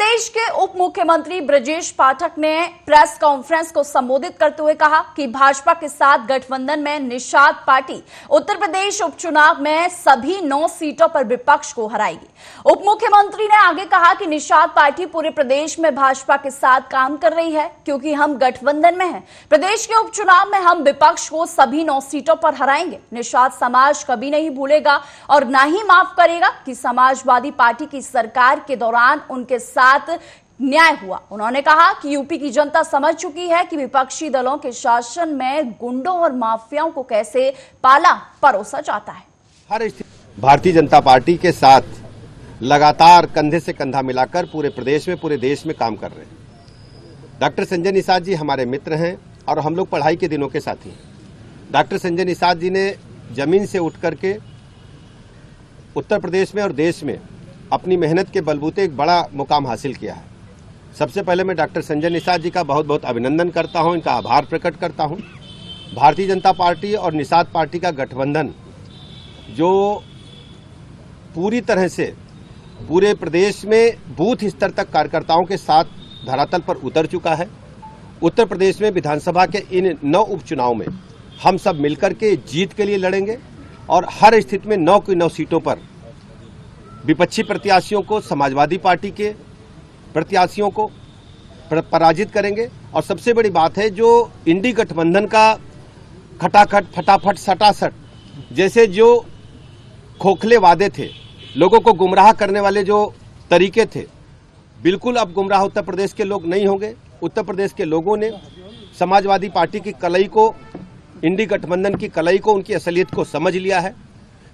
प्रदेश के उप मुख्यमंत्री ब्रजेश पाठक ने प्रेस कॉन्फ्रेंस को संबोधित करते हुए कहा कि भाजपा के साथ गठबंधन में निषाद पार्टी उत्तर प्रदेश उपचुनाव में सभी 9 सीटों पर विपक्ष को हराएगी। उप मुख्यमंत्री ने आगे कहा कि निषाद पार्टी पूरे प्रदेश में भाजपा के साथ काम कर रही है क्योंकि हम गठबंधन में हैं। प्रदेश के उपचुनाव में हम विपक्ष को सभी 9 सीटों पर हराएंगे। निषाद समाज कभी नहीं भूलेगा और ना ही माफ करेगा कि समाजवादी पार्टी की सरकार के दौरान उनके साथ न्याय हुआ। उन्होंने कहा कि यूपी की जनता समझ चुकी है कि विपक्षी दलों के शासन में गुंडों और माफियाओं को कैसे पाला परोसा जाता है। हर भारतीय जनता पार्टी के साथ लगातार कंधे से कंधा मिलाकर पूरे प्रदेश में, पूरे देश में काम कर रहे हैं। डॉक्टर संजय निषाद जी हमारे मित्र हैं और हम लोग पढ़ाई के दिनों के साथी हैं। डॉक्टर संजय निषाद जी ने जमीन से उठ करके उत्तर प्रदेश में और देश में अपनी मेहनत के बलबूते एक बड़ा मुकाम हासिल किया है। सबसे पहले मैं डॉक्टर संजय निषाद जी का बहुत बहुत अभिनंदन करता हूं, इनका आभार प्रकट करता हूं। भारतीय जनता पार्टी और निषाद पार्टी का गठबंधन जो पूरी तरह से पूरे प्रदेश में बूथ स्तर तक कार्यकर्ताओं के साथ धरातल पर उतर चुका है। उत्तर प्रदेश में विधानसभा के इन 9 उपचुनाव में हम सब मिलकर के जीत के लिए लड़ेंगे और हर स्थिति में 9 की 9 सीटों पर विपक्षी प्रत्याशियों को, समाजवादी पार्टी के प्रत्याशियों को पराजित करेंगे। और सबसे बड़ी बात है, जो इंडी गठबंधन का खटाखट, फटाफट, सटासट जैसे जो खोखले वादे थे, लोगों को गुमराह करने वाले जो तरीके थे, बिल्कुल अब गुमराह उत्तर प्रदेश के लोग नहीं होंगे। उत्तर प्रदेश के लोगों ने समाजवादी पार्टी की कलई को, इंडी गठबंधन की कलई को, उनकी असलियत को समझ लिया है।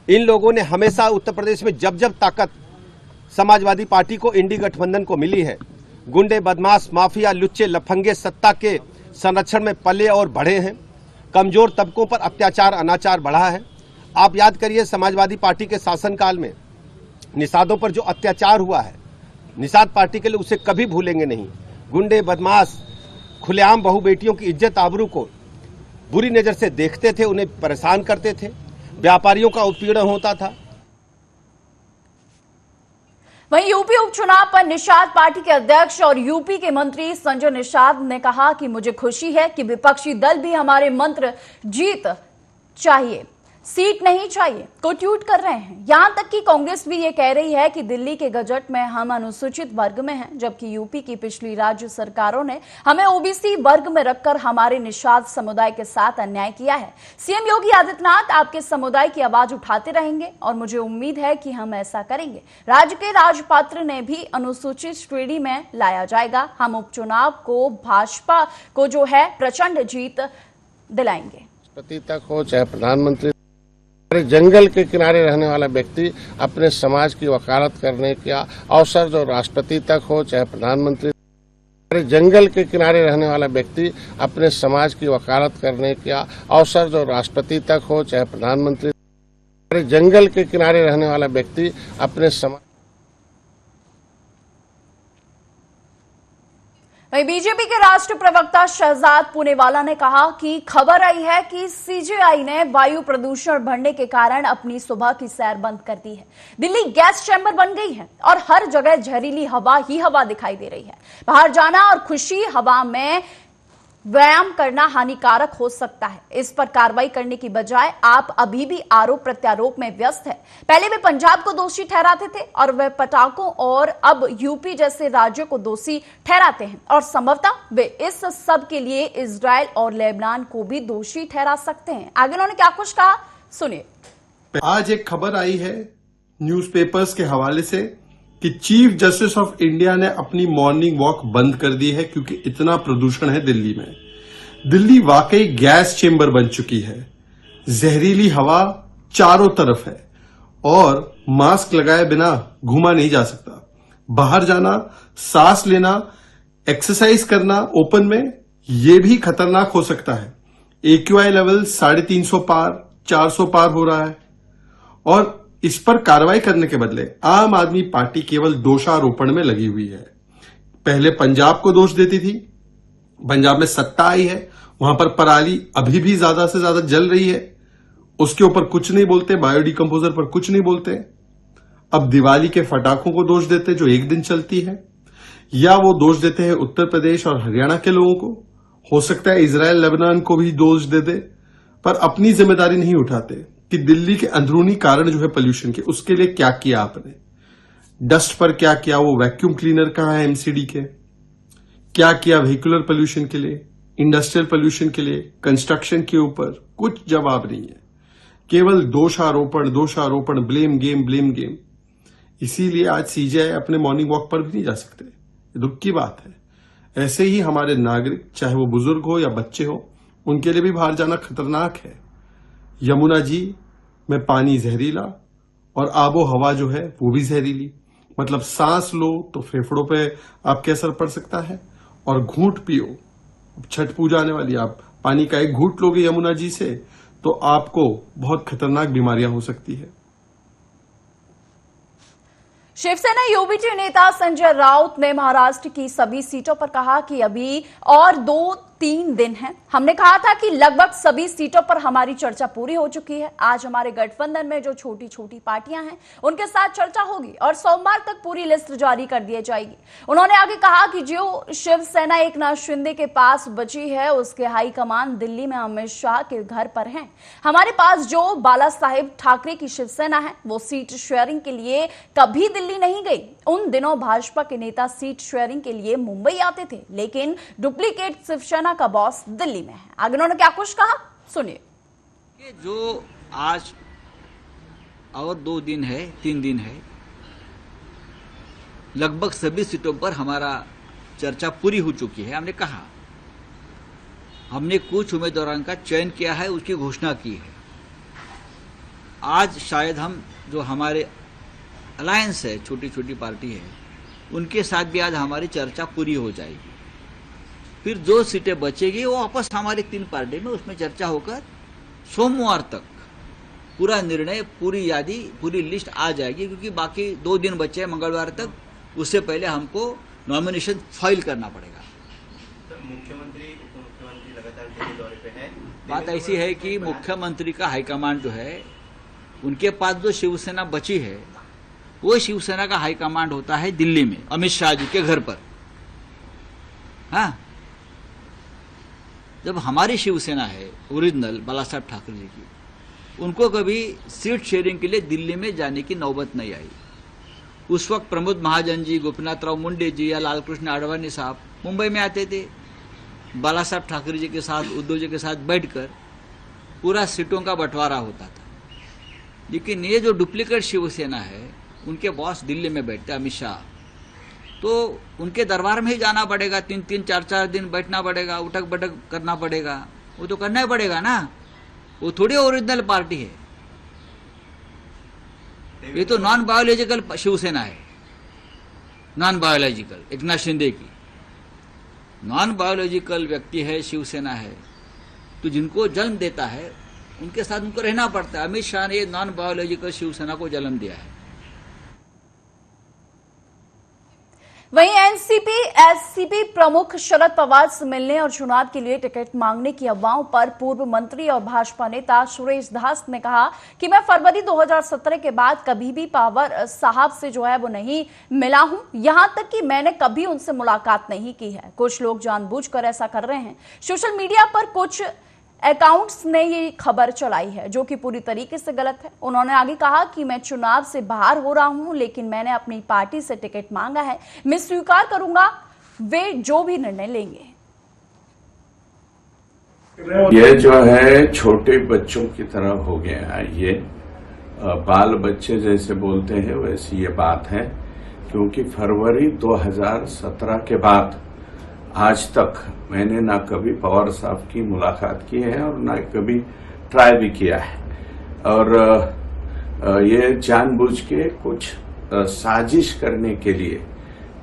इन लोगों ने हमेशा उत्तर प्रदेश में जब जब ताकत समाजवादी पार्टी को, इंडी गठबंधन को मिली है, गुंडे, बदमाश, माफिया, लुच्चे, लफंगे सत्ता के संरक्षण में पले और बढ़े हैं। कमजोर तबकों पर अत्याचार, अनाचार बढ़ा है। आप याद करिए, समाजवादी पार्टी के शासनकाल में निषादों पर जो अत्याचार हुआ है, निषाद पार्टी के लोग उसे कभी भूलेंगे नहीं। गुंडे, बदमाश खुलेआम बहू बेटियों की इज्जत आबरू को बुरी नजर से देखते थे, उन्हें परेशान करते थे, व्यापारियों का उत्पीड़न होता था। वहीं यूपी उपचुनाव पर निषाद पार्टी के अध्यक्ष और यूपी के मंत्री संजय निषाद ने कहा कि मुझे खुशी है कि विपक्षी दल भी हमारे मंत्र जीत चाहिए, सीट नहीं चाहिए को ट्वीट कर रहे हैं। यहां तक कि कांग्रेस भी ये कह रही है कि दिल्ली के गजट में हम अनुसूचित वर्ग में हैं, जबकि यूपी की पिछली राज्य सरकारों ने हमें ओबीसी वर्ग में रखकर हमारे निषाद समुदाय के साथ अन्याय किया है। सीएम योगी आदित्यनाथ आपके समुदाय की आवाज उठाते रहेंगे और मुझे उम्मीद है कि हम ऐसा करेंगे। राज्य के राजपात्र ने भी अनुसूचित श्रेणी में लाया जाएगा। हम उपचुनाव को भाजपा को जो है प्रचंड जीत दिलाएंगे। राष्ट्रपति तक हो चाहे प्रधानमंत्री, जंगल के किनारे रहने वाला व्यक्ति अपने समाज की वकालत करने का अवसर जो राष्ट्रपति तक हो चाहे प्रधानमंत्री, जंगल के किनारे रहने वाला व्यक्ति अपने समाज की वकालत करने का अवसर जो राष्ट्रपति तक हो चाहे प्रधानमंत्री, जंगल के किनारे रहने वाला व्यक्ति अपने समाज। वहीं बीजेपी के राष्ट्रीय प्रवक्ता शहजाद पूनेवाला ने कहा कि खबर आई है कि सीजेआई ने वायु प्रदूषण बढ़ने के कारण अपनी सुबह की सैर बंद कर दी है। दिल्ली गैस चैम्बर बन गई है और हर जगह जहरीली हवा ही हवा दिखाई दे रही है। बाहर जाना और खुशी हवा में व्यायाम करना हानिकारक हो सकता है। इस पर कार्रवाई करने की बजाय आप अभी भी आरोप प्रत्यारोप में व्यस्त है। पहले वे पंजाब को दोषी ठहराते थे और वे पटाखों, और अब यूपी जैसे राज्यों को दोषी ठहराते हैं और संभवतः वे इस सब के लिए इजराइल और लेबनान को भी दोषी ठहरा सकते हैं। आगे उन्होंने क्या कुछ कहा, सुनिए। आज एक खबर आई है न्यूज़पेपर्स के हवाले से कि चीफ जस्टिस ऑफ इंडिया ने अपनी मॉर्निंग वॉक बंद कर दी है क्योंकि इतना प्रदूषण है दिल्ली में। दिल्ली वाकई गैस चेंबर बन चुकी है। जहरीली हवा चारों तरफ है और मास्क लगाए बिना घूमा नहीं जा सकता। बाहर जाना, सांस लेना, एक्सरसाइज करना ओपन में, यह भी खतरनाक हो सकता है। AQI लेवल 350 पार, 400 पार हो रहा है और इस पर कार्रवाई करने के बदले आम आदमी पार्टी केवल दोषारोपण में लगी हुई है। पहले पंजाब को दोष देती थी, पंजाब में सत्ता आई है, वहां पर पराली अभी भी ज्यादा से ज्यादा जल रही है, उसके ऊपर कुछ नहीं बोलते, बायोडिकम्पोजर पर कुछ नहीं बोलते। अब दिवाली के फटाखों को दोष देते जो एक दिन चलती है। या वो दोष देते हैं उत्तर प्रदेश और हरियाणा के लोगों को, हो सकता है इजराइल लेबनान को भी दोष दे दे, पर अपनी जिम्मेदारी नहीं उठाते कि दिल्ली के अंदरूनी कारण जो है पोल्यूशन के, उसके लिए क्या किया आपने। डस्ट पर क्या किया, वो वैक्यूम क्लीनर कहाँ है एमसीडी के, क्या किया व्हीकुलर पोल्यूशन के लिए, इंडस्ट्रियल पोल्यूशन के लिए, कंस्ट्रक्शन के ऊपर कुछ जवाब नहीं है, केवल दोषारोपण, ब्लेम गेम। इसीलिए आज सीजेआई अपने मॉर्निंग वॉक पर भी नहीं जा सकते, ये दुख की बात है। ऐसे ही हमारे नागरिक, चाहे वो बुजुर्ग हो या बच्चे हो, उनके लिए भी बाहर जाना खतरनाक है। यमुना जी में पानी जहरीला और आबो हवा जो है वो भी जहरीली, मतलब सांस लो तो फेफड़ों पे आपके असर पड़ सकता है, और घूंट पियो, छठ पूजा आने वाली, आप पानी का एक घूंट लोगे यमुना जी से तो आपको बहुत खतरनाक बीमारियां हो सकती है। शिवसेना यूबीटी नेता संजय राउत ने महाराष्ट्र की सभी सीटों पर कहा कि अभी और 2-3 दिन हैं। हमने कहा था कि लगभग सभी सीटों पर हमारी चर्चा पूरी हो चुकी है। आज हमारे गठबंधन में जो छोटी छोटी पार्टियां हैं उनके साथ चर्चा होगी और सोमवार तक पूरी लिस्ट जारी कर दी जाएगी। उन्होंने आगे कहा कि जो शिवसेना एकनाथ शिंदे के पास बची है उसके हाईकमान दिल्ली में अमित शाह के घर पर हैं। हमारे पास जो बाला साहेब ठाकरे की शिवसेना है वो सीट शेयरिंग के लिए कभी दिल्ली नहीं गई। उन दिनों भाजपा के नेता सीट शेयरिंग के लिए मुंबई आते थे, लेकिन डुप्लीकेट शिवसेना का बॉस दिल्ली में है। आगे उन्होंने क्या कुछ कहा, सुनिए। जो आज और 2 दिन है, 3 दिन है, लगभग सभी सीटों पर हमारा चर्चा पूरी हो चुकी है। हमने कहा हमने कुछ उम्मीदवारों का चयन किया है, उसकी घोषणा की है। आज शायद हम जो हमारे अलायंस है, छोटी छोटी पार्टी है, उनके साथ भी आज हमारी चर्चा पूरी हो जाएगी। फिर जो सीटें बचेगी वो वापस हमारी 3 पार्टी में उसमें चर्चा होकर सोमवार तक पूरा निर्णय, पूरी यादी, पूरी लिस्ट आ जाएगी, क्योंकि बाकी 2 दिन बचे हैं मंगलवार तक। उससे पहले हमको नॉमिनेशन फाइल करना पड़ेगा। मुख्यमंत्री, उप मुख्यमंत्री लगातार दिल्ली दौरे पे हैं। बात ऐसी है कि मुख्यमंत्री का हाईकमांड जो है, उनके पास जो शिवसेना बची है वो शिवसेना का हाईकमांड होता है दिल्ली में अमित शाह जी के घर पर। हाँ, जब हमारी शिवसेना है ओरिजिनल बाला साहब ठाकरे जी की, उनको कभी सीट शेयरिंग के लिए दिल्ली में जाने की नौबत नहीं आई। उस वक्त प्रमोद महाजन जी, गोपीनाथ राव मुंडे जी या लालकृष्ण आडवाणी साहब मुंबई में आते थे, बाला साहब ठाकरे जी के साथ, उद्धव जी के साथ बैठकर पूरा सीटों का बंटवारा होता था। लेकिन ये जो डुप्लीकेट शिवसेना है, उनके बॉस दिल्ली में बैठते अमित शाह, तो उनके दरबार में ही जाना पड़ेगा, 3-3, 4-4 दिन बैठना पड़ेगा, उठक बैठक करना पड़ेगा। वो तो करना ही पड़ेगा ना, वो थोड़ी ओरिजिनल पार्टी है। ये तो नॉन बायोलॉजिकल शिवसेना है, नॉन बायोलॉजिकल। एकनाथ शिंदे की नॉन बायोलॉजिकल व्यक्ति है, शिवसेना है, तो जिनको जन्म देता है उनके साथ उनको रहना पड़ता है। अमित शाह ने नॉन बायोलॉजिकल शिवसेना को जन्म दिया है। वहीं एनसीपी एससीपी प्रमुख शरद पवार से मिलने और चुनाव के लिए टिकट मांगने की अफवाहों पर पूर्व मंत्री और भाजपा नेता सुरेश दास ने कहा कि मैं फरवरी 2017 के बाद कभी भी पवार साहब से जो है वो नहीं मिला हूं, यहां तक कि मैंने कभी उनसे मुलाकात नहीं की है। कुछ लोग जानबूझकर ऐसा कर रहे हैं। सोशल मीडिया पर कुछ अकाउंट्स ने ये खबर चलाई है जो कि पूरी तरीके से गलत है। उन्होंने आगे कहा कि मैं चुनाव से बाहर हो रहा हूं, लेकिन मैंने अपनी पार्टी से टिकट मांगा है, मैं स्वीकार करूंगा वे जो भी निर्णय लेंगे। ये जो है छोटे बच्चों की तरह हो गया है, ये बाल बच्चे जैसे बोलते हैं वैसी ये बात है, क्योंकि फरवरी 2017 के बाद आज तक मैंने ना कभी पवार साहब की मुलाकात की है और ना कभी ट्राई भी किया है। और ये जानबूझ के कुछ साजिश करने के लिए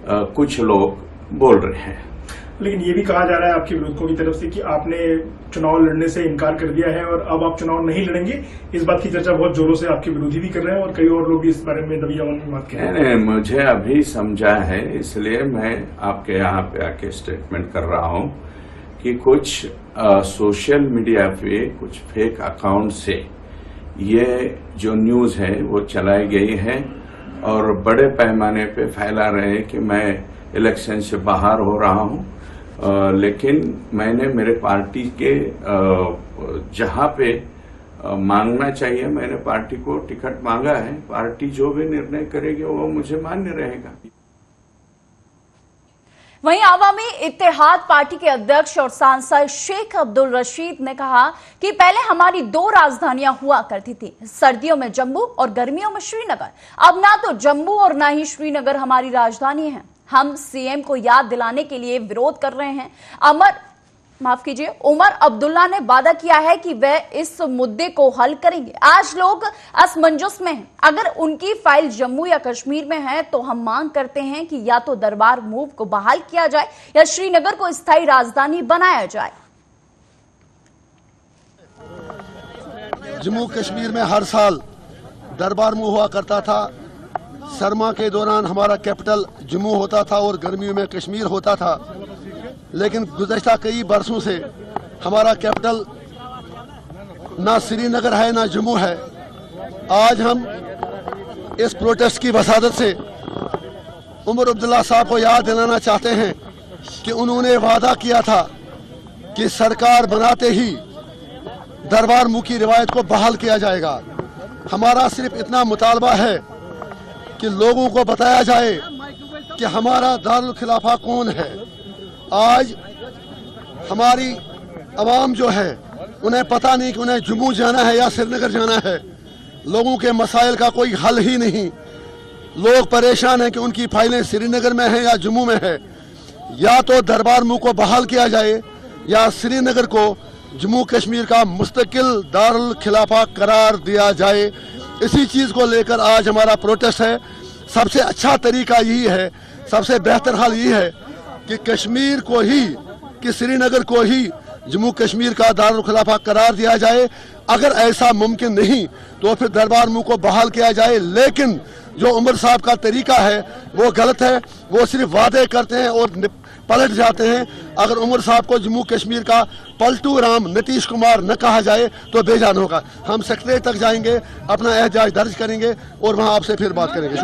कुछ लोग बोल रहे हैं। लेकिन ये भी कहा जा रहा है आपके विरोधकों की तरफ से कि आपने चुनाव लड़ने से इनकार कर दिया है और अब आप चुनाव नहीं लड़ेंगे। इस बात की चर्चा बहुत जोरों से आपके विरोधी भी कर रहे हैं और कई और लोग भी इस बारे में दबी आवाज में बात कर रहे हैं। नहीं, मुझे अभी समझा है, इसलिए मैं आपके यहाँ पे आके स्टेटमेंट कर रहा हूँ कि कुछ सोशल मीडिया पे कुछ फेक अकाउंट से ये जो न्यूज है वो चलाई गई है और बड़े पैमाने पे फैला रहे हैं कि मैं इलेक्शन से बाहर हो रहा हूं, लेकिन मैंने मेरे पार्टी के जहां पे मांगना चाहिए मैंने पार्टी को टिकट मांगा है। पार्टी जो भी निर्णय करेगी वो मुझे मान्य रहेगा। वहीं आवामी इत्तेहाद पार्टी के अध्यक्ष और सांसद शेख अब्दुल रशीद ने कहा कि पहले हमारी 2 राजधानियां हुआ करती थी, सर्दियों में जम्मू और गर्मियों में श्रीनगर। अब ना तो जम्मू और ना ही श्रीनगर हमारी राजधानी है। हम सीएम को याद दिलाने के लिए विरोध कर रहे हैं। उमर अब्दुल्ला ने वादा किया है कि वे इस मुद्दे को हल करेंगे। आज लोग असमंजस में हैं। अगर उनकी फाइल जम्मू या कश्मीर में है तो हम मांग करते हैं कि या तो दरबार मूव को बहाल किया जाए या श्रीनगर को स्थायी राजधानी बनाया जाए। जम्मू कश्मीर में हर साल दरबार मूव हुआ करता था। सरमा के दौरान हमारा कैपिटल जम्मू होता था और गर्मियों में कश्मीर होता था, लेकिन गुज़श्ता कई बरसों से हमारा कैपिटल ना श्रीनगर है ना जम्मू है। आज हम इस प्रोटेस्ट की वसादत से उमर अब्दुल्ला साहब को याद दिलाना चाहते हैं कि उन्होंने वादा किया था कि सरकार बनाते ही दरबार मुँह की रिवायत को बहाल किया जाएगा। हमारा सिर्फ इतना मुतालबा है कि लोगों को बताया जाए कि हमारा दारुल खिलाफा कौन है। आज हमारी आवाम जो है उन्हें पता नहीं कि उन्हें जम्मू जाना है या श्रीनगर जाना है। लोगों के मसाइल का कोई हल ही नहीं। लोग परेशान हैं कि उनकी फाइलें श्रीनगर में हैं या जम्मू में है। या तो दरबार मूव को बहाल किया जाए या श्रीनगर को जम्मू कश्मीर का मुस्तकिल दारुल खिलाफा करार दिया जाए। इसी चीज़ को लेकर आज हमारा प्रोटेस्ट है। सबसे अच्छा तरीका यही है, सबसे बेहतर हाल यही है कि कश्मीर को ही, कि श्रीनगर को ही जम्मू कश्मीर का दारुल खिलाफा करार दिया जाए। अगर ऐसा मुमकिन नहीं तो फिर दरबार मूव को बहाल किया जाए। लेकिन जो उमर साहब का तरीका है वो गलत है। वो सिर्फ वादे करते हैं और पलट जाते हैं। अगर उमर साहब को जम्मू कश्मीर का पलटू राम नीतीश कुमार न कहा जाए तो बेजान होगा। हम सेक्रेटरीट तक जाएंगे, अपना एहतजाज दर्ज करेंगे और वहां आपसे फिर बात करेंगे।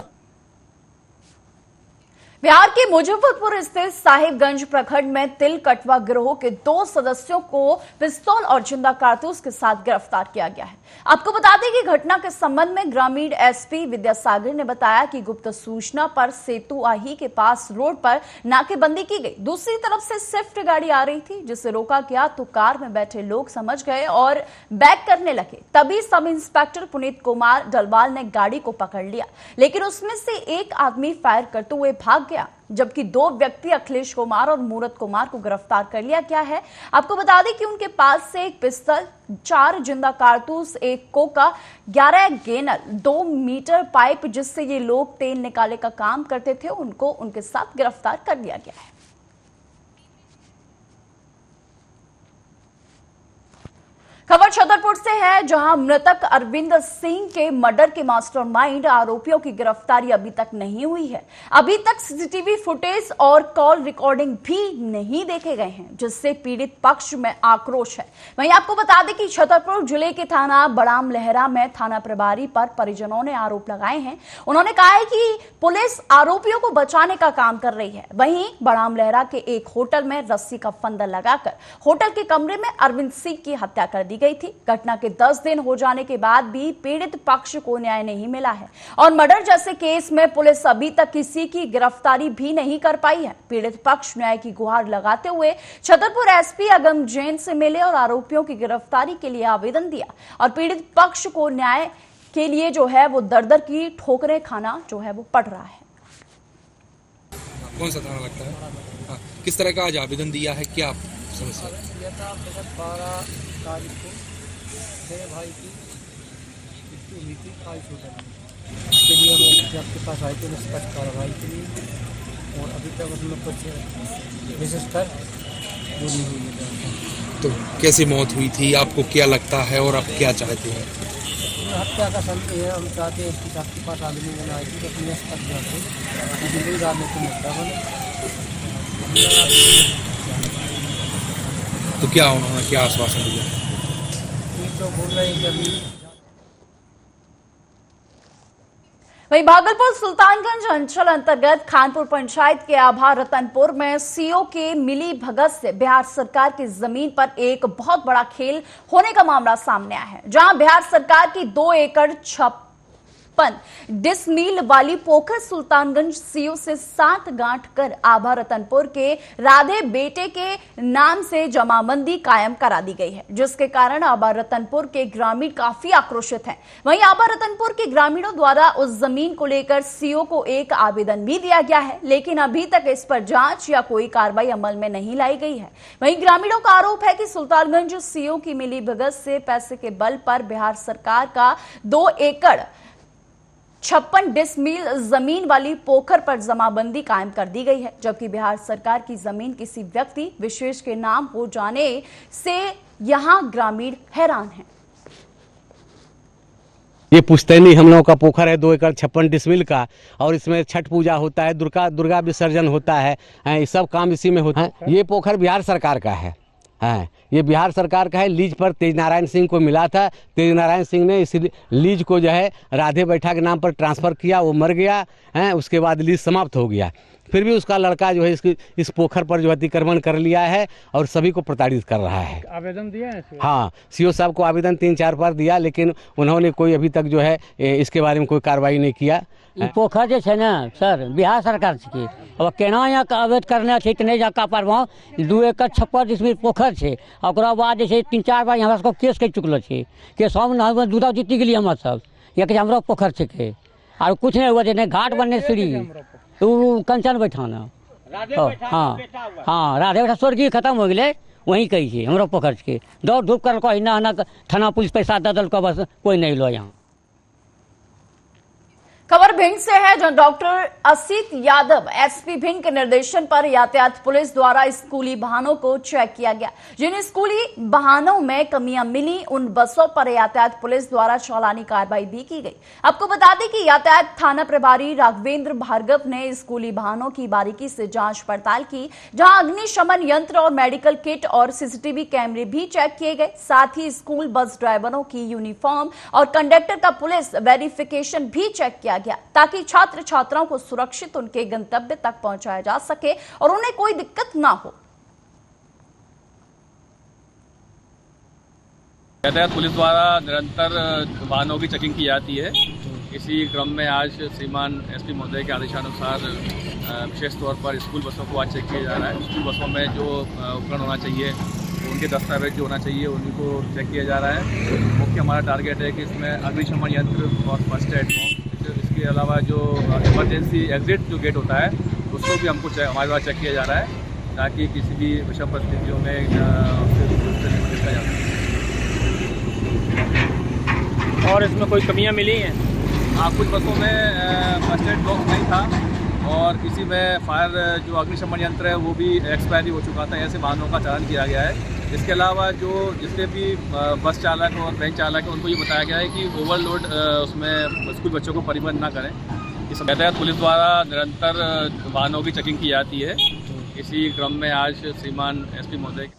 बिहार के मुजफ्फरपुर स्थित साहिबगंज प्रखंड में तिल कटवा गिरोह के 2 सदस्यों को पिस्तौल और जिंदा कारतूस के साथ गिरफ्तार किया गया है। आपको बता दें कि घटना के संबंध में ग्रामीण एसपी विद्यासागर ने बताया कि गुप्त सूचना पर सेतु आही के पास रोड पर नाकेबंदी की गई। दूसरी तरफ से स्विफ्ट गाड़ी आ रही थी जिसे रोका गया तो कार में बैठे लोग समझ गए और बैक करने लगे। तभी सब इंस्पेक्टर पुनीत कुमार डलवाल ने गाड़ी को पकड़ लिया, लेकिन उसमें से एक आदमी फायर करते हुए भाग गया, जबकि 2 व्यक्ति अखिलेश कुमार और मूरत कुमार को गिरफ्तार कर लिया गया है। आपको बता दें कि उनके पास से एक पिस्तल, 4 जिंदा कारतूस, एक कोका, 11 गेनल, 2 मीटर पाइप जिससे ये लोग तेल निकाले का काम करते थे, उनको उनके साथ गिरफ्तार कर लिया गया है। खबर छतरपुर से है, जहां मृतक अरविंद सिंह के मर्डर के मास्टरमाइंड आरोपियों की गिरफ्तारी अभी तक नहीं हुई है। अभी तक सीसीटीवी फुटेज और कॉल रिकॉर्डिंग भी नहीं देखे गए हैं, जिससे पीड़ित पक्ष में आक्रोश है। वहीं आपको बता दें कि छतरपुर जिले के थाना बड़ाम लहरा में थाना प्रभारी पर परिजनों ने आरोप लगाए हैं। उन्होंने कहा है कि पुलिस आरोपियों को बचाने का काम कर रही है। वहीं बड़ाम लहरा के एक होटल में रस्सी का फंदा लगाकर होटल के कमरे में अरविंद सिंह की हत्या कर दी गई थी। घटना के 10 दिन हो जाने के बाद भी पीड़ित पक्ष को न्याय नहीं मिला है और मर्डर जैसे केस में पुलिस अभी तक किसी की गिरफ्तारी भी नहीं कर पाई है। पीड़ित पक्ष न्याय की गुहार लगाते हुए छतरपुर एसपी अगम जैन से मिले और आरोपियों की गिरफ्तारी के लिए आवेदन दिया और पीड़ित पक्ष को न्याय के लिए जो है वो दर-दर की ठोकरें खाना जो है वो पड़ रहा है। कौन सा थाना लगता है? हाँ, किस तरह का आज आवेदन दिया है, क्या समस्या? 12 तारीख को मेरे भाई की मृत्यु हुई थी 5 होटल में। इसके लिए हम आपके पास आए थे निष्पक्ष कार्रवाई के लिए और अभी तक उसमें कुछ विशेषकर जो नहीं हुई है। तो कैसी मौत हुई थी, आपको क्या लगता है और आप क्या चाहते हैं? हत्या का संदेह है। हम चाहते हैं कि आपके पास आदमी बना आएगी तो अपने तक जाते जिंदगी डालने को मुद्दा बने। तो क्या उन्होंने क्या आश्वासन दिया? ये तो बोल रहे हैं कि अभी वहीं भागलपुर सुल्तानगंज अंचल अंतर्गत खानपुर पंचायत के आभा रतनपुर में सीओ के मिली भगत से बिहार सरकार की जमीन पर एक बहुत बड़ा खेल होने का मामला सामने आया है, जहां बिहार सरकार की 2 एकड़ 56 डिसमील वाली पोखर सुल्तानगंज सीओ से 60 गांठ कर आभा रतनपुर के राधे बेटे के नाम से जमाबंदी कायम करा दी गई है, जिसके कारण आभा रतनपुर के ग्रामीण काफी आक्रोशित हैं। वहीं आभा रतनपुर के ग्रामीणों द्वारा उस जमीन को लेकर सीओ को एक आवेदन भी दिया गया है, लेकिन अभी तक इस पर जांच या कोई कार्रवाई अमल में नहीं लाई गई है। वहीं ग्रामीणों का आरोप है कि सुल्तानगंज सीओ की मिली भगत से पैसे के बल पर बिहार सरकार का 2 एकड़ 56 डिसमील जमीन वाली पोखर पर जमाबंदी कायम कर दी गई है, जबकि बिहार सरकार की जमीन किसी व्यक्ति विशेष के नाम हो जाने से यहां ग्रामीण हैरान हैं। ये पुश्तैनी हम लोगों का पोखर है 2 एकड़ 56 डिसमिल का, और इसमें छठ पूजा होता है, दुर्गा विसर्जन होता है, ये सब काम इसी में होता है। ये पोखर बिहार सरकार का है, ये बिहार सरकार का है। लीज पर तेज नारायण सिंह को मिला था। तेज नारायण सिंह ने इस लीज को जो है राधे बैठा के नाम पर ट्रांसफ़र किया, वो मर गया है, उसके बाद लीज समाप्त हो गया। फिर भी उसका लड़का जो है इस पोखर पर जो अतिक्रमण कर लिया है और सभी को प्रताड़ित कर रहा है। आवेदन दिया है? हाँ, सीओ साहब को आवेदन 3-4 बार दिया, लेकिन उन्होंने कोई अभी तक जो है इसके बारे में कोई कार्रवाई नहीं किया। पोखर जो है ना सर बिहार सरकार की, अब केना यहाँ आवेदन करना है नहीं जा पारबो। 2 एकड़ 56 डिसमिल पोखर है, और बाद जैसे 3-4 बार हमरा सबको केस कर चुकल है। केस हम दूधा जीती गई हम सब, या हमारा पोखर है और कुछ नहीं हुआ, नहीं घाट बनने सीढ़ी तो कंचन बैठाना। हाँ हाँ, राधे बैठा स्वर्गीय खत्म हो गए, वहीं कही है हमारा पोखर के। दौड़ धूप कर थाना पुलिस पैसा दल को, बस कोई नहीं लो यहाँ। खबर भिंड से है, जहां डॉक्टर असित यादव एसपी भिंड के निर्देशन पर यातायात पुलिस द्वारा स्कूली वाहनों को चेक किया गया। जिन स्कूली वाहनों में कमियां मिली, उन बसों पर यातायात पुलिस द्वारा चालानी कार्रवाई भी की गई। आपको बता दें कि यातायात थाना प्रभारी राघवेंद्र भार्गव ने स्कूली वाहनों की बारीकी से जांच पड़ताल की, जहां अग्निशमन यंत्र और मेडिकल किट और सीसीटीवी कैमरे भी चेक किए गए। साथ ही स्कूल बस ड्राइवरों की यूनिफॉर्म और कंडक्टर का पुलिस वेरिफिकेशन भी चेक किया गया, ताकि छात्र छात्राओं को सुरक्षित उनके गंतव्य तक पहुंचाया जा सके और उन्हें कोई दिक्कत ना हो। यातायात पुलिस द्वारा निरंतर वाहनों की चेकिंग की जाती है। इसी क्रम में आज श्रीमान एसपी महोदय के आदेशानुसार विशेष तौर पर स्कूल बसों को आज चेक किया जा रहा है। स्कूल बसों में जो उपकरण होना चाहिए, उनके दस्तावेज जो होना चाहिए, उनको चेक किया जा रहा है। मुख्य हमारा टारगेट है कि इसमें अग्निशमन यंत्र और फर्स्ट एड बॉक्स, इसके अलावा जो इमरजेंसी एग्जिट जो गेट होता है उसको भी हमको हमारे द्वारा चेक किया जा रहा है, ताकि किसी भी विषम परिस्थितियों में निपटा जा सके। और इसमें कोई कमियां मिली हैं? कुछ बसों में फर्स्ट एड बॉक्स नहीं था, और किसी में फायर जो अग्निशमन यंत्र है वो भी एक्सपायरी हो चुका था। ऐसे वाहनों का चालान किया गया है। इसके अलावा जो जितने भी बस चालक और वैन चालक है, उनको ये बताया गया है कि ओवरलोड उसमें स्कूल बच्चों को परिवहन ना करें। इस यातायात पुलिस द्वारा निरंतर वाहनों की चेकिंग की जाती है। इसी क्रम में आज श्रीमान एसपी महोदय।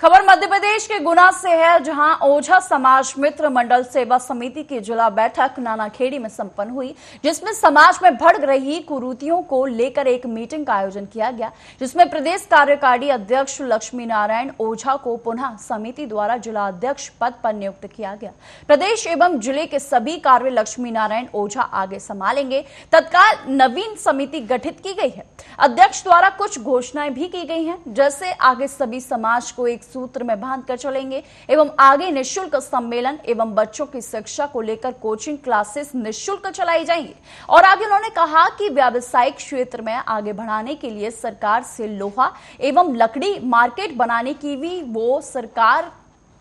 खबर मध्य प्रदेश के गुना से है, जहां ओझा समाज मित्र मंडल सेवा समिति की जिला बैठक नानाखेड़ी में संपन्न हुई, जिसमें समाज में बढ़ रही कुरीतियों को लेकर एक मीटिंग का आयोजन किया गया, जिसमें प्रदेश कार्यकारी अध्यक्ष लक्ष्मी नारायण ओझा को पुनः समिति द्वारा जिला अध्यक्ष पद पर नियुक्त किया गया। प्रदेश एवं जिले के सभी कार्य लक्ष्मी नारायण ओझा आगे संभालेंगे। तत्काल नवीन समिति गठित की गई है। अध्यक्ष द्वारा कुछ घोषणाएं भी की गई हैं, जैसे आगे सभी समाज को एक सूत्र में बांधकर चलेंगे एवं आगे निःशुल्क सम्मेलन एवं बच्चों की शिक्षा को लेकर कोचिंग क्लासेस निःशुल्क चलाई जाएंगी। और आगे उन्होंने कहा कि व्यावसायिक क्षेत्र में आगे बढ़ाने के लिए सरकार से लोहा एवं लकड़ी मार्केट बनाने की भी वो सरकार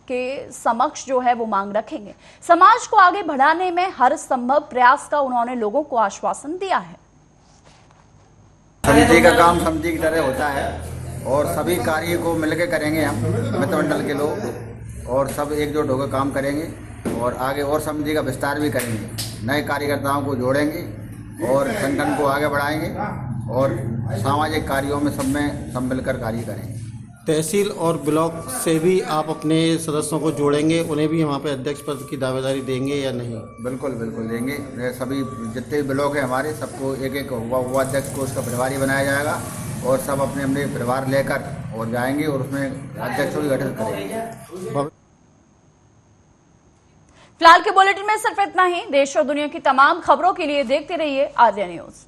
के समक्ष जो है वो मांग रखेंगे। समाज को आगे बढ़ाने में हर संभव प्रयास का उन्होंने लोगों को आश्वासन दिया है। समिति का काम समिति की तरह होता है और सभी कार्य को मिलकर करेंगे हम मित्र मंडल के लोग, और सब एकजुट होकर काम करेंगे और आगे और समिति का विस्तार भी करेंगे। नए कार्यकर्ताओं को जोड़ेंगे और संगठन को आगे बढ़ाएंगे और सामाजिक कार्यों में सब मिलकर कार्य करेंगे। तहसील और ब्लॉक से भी आप अपने सदस्यों को जोड़ेंगे, उन्हें भी वहाँ पे अध्यक्ष पद की दावेदारी देंगे या नहीं? बिल्कुल बिल्कुल देंगे। सभी जितने भी ब्लॉक हैं हमारे, सबको एक एक उपाध्यक्ष को उसका प्रभारी बनाया जाएगा और सब अपने अपने परिवार लेकर और जाएंगे और उसमें अध्यक्ष को भी गठित करेंगे। फिलहाल के बुलेटिन में सिर्फ इतना ही। देश और दुनिया की तमाम खबरों के लिए देखते रहिए आर्या न्यूज।